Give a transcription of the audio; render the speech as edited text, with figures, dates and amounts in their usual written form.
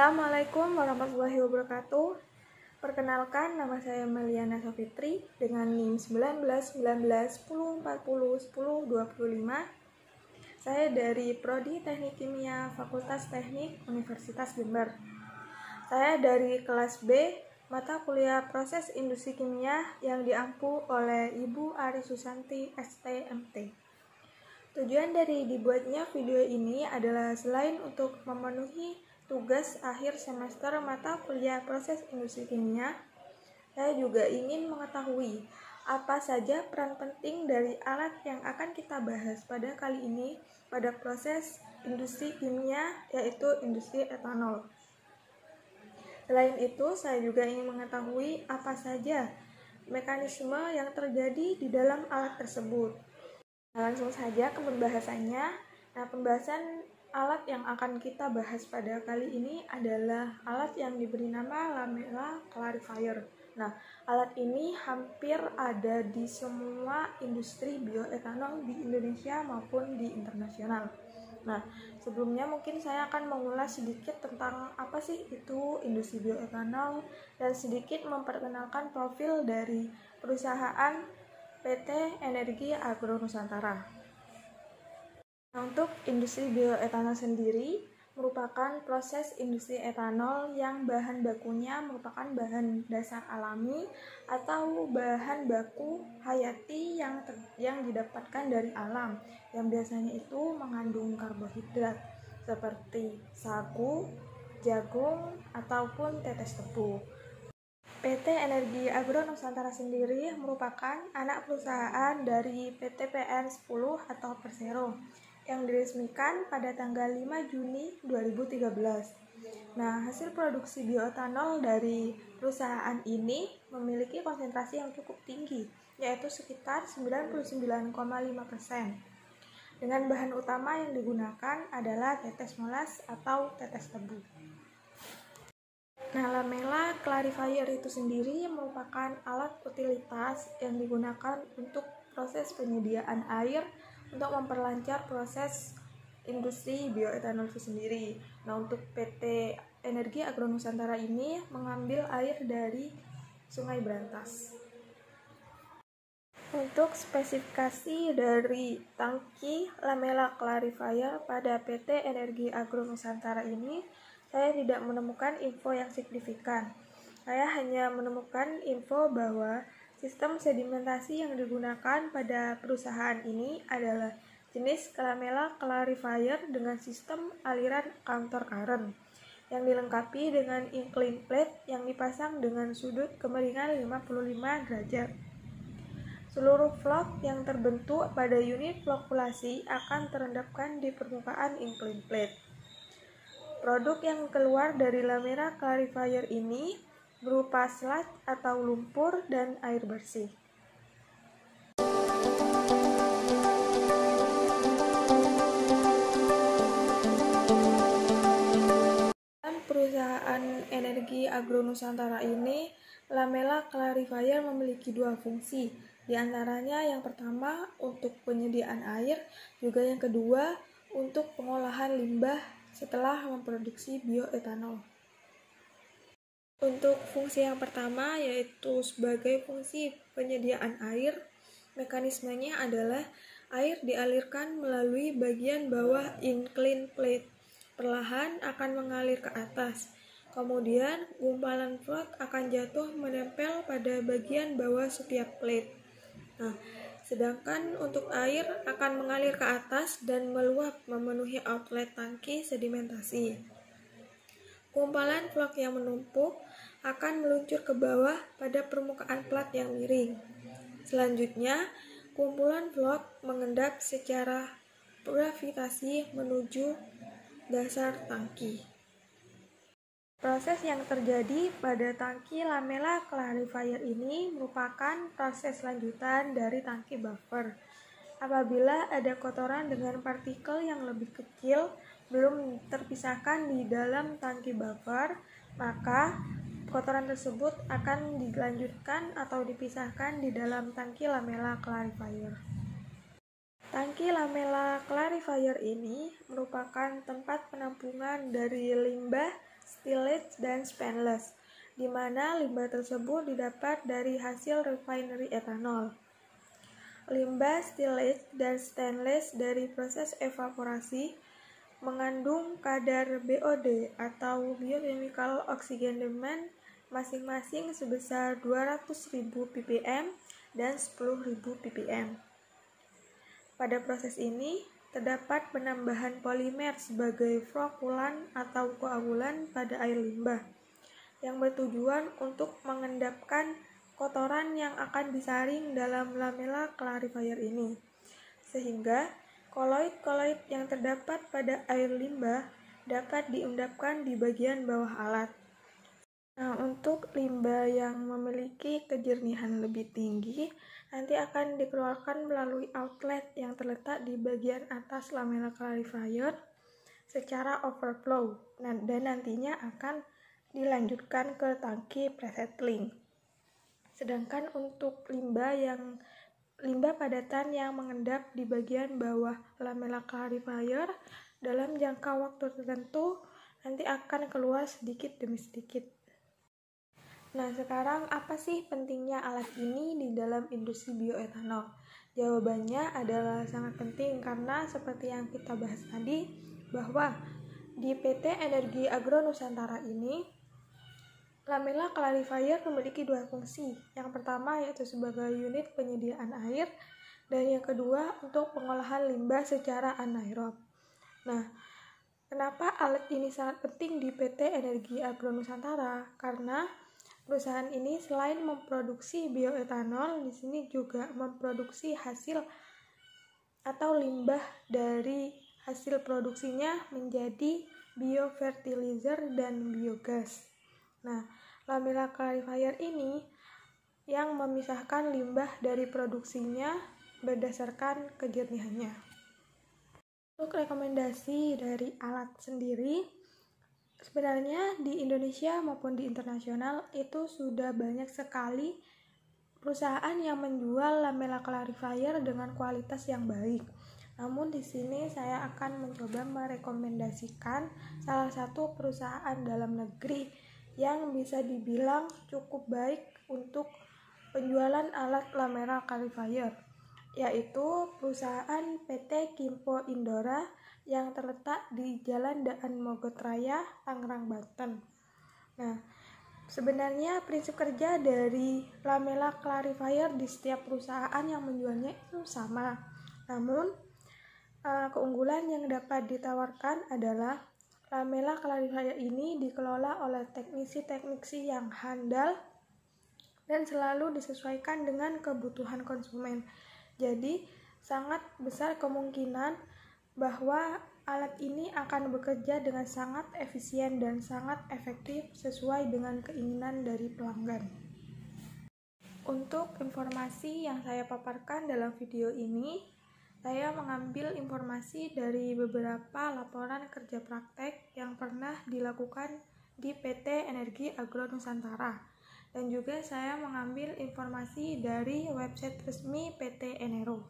Assalamualaikum warahmatullahi wabarakatuh. Perkenalkan, nama saya Meliana Safitri dengan NIM 19 10 10 40 10 25. Saya dari Prodi Teknik Kimia Fakultas Teknik Universitas Jember. Saya dari kelas B, mata kuliah Proses Industri Kimia yang diampu oleh Ibu Ari Susanti STMT. Tujuan dari dibuatnya video ini adalah selain untuk memenuhi tugas akhir semester mata kuliah Proses Industri Kimia, saya juga ingin mengetahui apa saja peran penting dari alat yang akan kita bahas pada kali ini pada proses industri kimia, yaitu industri etanol. Selain itu, saya juga ingin mengetahui apa saja mekanisme yang terjadi di dalam alat tersebut. Langsung saja ke pembahasannya. Pembahasan alat yang akan kita bahas pada kali ini adalah alat yang diberi nama lamella clarifier. Alat ini hampir ada di semua industri bioetanol di Indonesia maupun di internasional. Sebelumnya mungkin saya akan mengulas sedikit tentang apa sih itu industri bioetanol dan sedikit memperkenalkan profil dari perusahaan PT Energi Agro Nusantara. Untuk industri bioetanol sendiri merupakan proses industri etanol yang bahan bakunya merupakan bahan dasar alami atau bahan baku hayati yang didapatkan dari alam, yang biasanya itu mengandung karbohidrat seperti sagu, jagung, ataupun tetes tebu. PT Energi Agro Nusantara sendiri merupakan anak perusahaan dari PT PN 10 atau Persero yang diresmikan pada tanggal 5 Juni 2013. Hasil produksi bioetanol dari perusahaan ini memiliki konsentrasi yang cukup tinggi, yaitu sekitar 99,5%. Dengan bahan utama yang digunakan adalah tetes molas atau tetes tebu. Lamella clarifier itu sendiri merupakan alat utilitas yang digunakan untuk proses penyediaan air untuk memperlancar proses industri bioetanol itu sendiri. Untuk PT Energi Agro Nusantara ini mengambil air dari Sungai Brantas. Untuk spesifikasi dari tangki lamella clarifier pada PT Energi Agro Nusantara ini, saya tidak menemukan info yang signifikan. Saya hanya menemukan info bahwa sistem sedimentasi yang digunakan pada perusahaan ini adalah jenis lamella clarifier dengan sistem aliran counter current yang dilengkapi dengan incline plate yang dipasang dengan sudut kemiringan 55 derajat. Seluruh vlog yang terbentuk pada unit flockulasi akan terendapkan di permukaan incline plate. Produk yang keluar dari lamella clarifier ini berupa sludge atau lumpur dan air bersih. Dalam perusahaan Energi Agro Nusantara ini, lamella clarifier memiliki dua fungsi. Di antaranya yang pertama untuk penyediaan air, juga yang kedua untuk pengolahan limbah setelah memproduksi bioetanol. Untuk fungsi yang pertama yaitu sebagai fungsi penyediaan air, mekanismenya adalah air dialirkan melalui bagian bawah incline plate, perlahan akan mengalir ke atas. Kemudian gumpalan float akan jatuh menempel pada bagian bawah setiap plate. Sedangkan untuk air akan mengalir ke atas dan meluap memenuhi outlet tangki sedimentasi. Gumpalan vlog yang menumpuk akan meluncur ke bawah pada permukaan plat yang miring. Selanjutnya, kumpulan vlog mengendap secara gravitasi menuju dasar tangki. Proses yang terjadi pada tangki lamella clarifier ini merupakan proses lanjutan dari tangki buffer. Apabila ada kotoran dengan partikel yang lebih kecil belum terpisahkan di dalam tangki buffer, maka kotoran tersebut akan dilanjutkan atau dipisahkan di dalam tangki lamella clarifier. Tangki lamella clarifier ini merupakan tempat penampungan dari limbah stillage, dan spineless, di mana limbah tersebut didapat dari hasil refinery etanol. Limbah stillage dan stainless dari proses evaporasi mengandung kadar BOD atau biochemical oxygen demand masing-masing sebesar 200.000 ppm dan 10.000 ppm. Pada proses ini, terdapat penambahan polimer sebagai flokulan atau koagulan pada air limbah, yang bertujuan untuk mengendapkan kotoran yang akan disaring dalam lamella clarifier ini, sehingga koloid-koloid yang terdapat pada air limbah dapat diendapkan di bagian bawah alat. Nah, untuk limbah yang memiliki kejernihan lebih tinggi nanti akan dikeluarkan melalui outlet yang terletak di bagian atas lamella clarifier secara overflow, dan nantinya akan dilanjutkan ke tangki presettling. Sedangkan untuk limbah padatan yang mengendap di bagian bawah lamella clarifier dalam jangka waktu tertentu nanti akan keluar sedikit demi sedikit. Nah, sekarang apa sih pentingnya alat ini di dalam industri bioetanol? Jawabannya adalah sangat penting karena seperti yang kita bahas tadi, bahwa di PT Energi Agro Nusantara ini lamella clarifier memiliki dua fungsi. Yang pertama yaitu sebagai unit penyediaan air, dan yang kedua untuk pengolahan limbah secara anaerob. Nah, kenapa alat ini sangat penting di PT Energi Agro Nusantara? Karena perusahaan ini selain memproduksi bioetanol, di sini juga memproduksi hasil atau limbah dari hasil produksinya menjadi biofertilizer dan biogas. Nah, lamella clarifier ini yang memisahkan limbah dari produksinya berdasarkan kejernihannya. Untuk rekomendasi dari alat sendiri, sebenarnya di Indonesia maupun di internasional itu sudah banyak sekali perusahaan yang menjual lamella clarifier dengan kualitas yang baik. Namun di sini saya akan mencoba merekomendasikan salah satu perusahaan dalam negeri yang bisa dibilang cukup baik untuk penjualan alat lamella clarifier, yaitu perusahaan PT Kimpo Indora yang terletak di Jalan Daan Mogot Raya, Tangerang, Banten. Nah, sebenarnya prinsip kerja dari lamella clarifier di setiap perusahaan yang menjualnya itu sama. Namun, keunggulan yang dapat ditawarkan adalah lamella clarifier ini dikelola oleh teknisi-teknisi yang handal dan selalu disesuaikan dengan kebutuhan konsumen. Jadi, sangat besar kemungkinan bahwa alat ini akan bekerja dengan sangat efisien dan sangat efektif sesuai dengan keinginan dari pelanggan. Untuk informasi yang saya paparkan dalam video ini, saya mengambil informasi dari beberapa laporan kerja praktek yang pernah dilakukan di PT Energi Agro Nusantara, dan juga saya mengambil informasi dari website resmi PT Enero.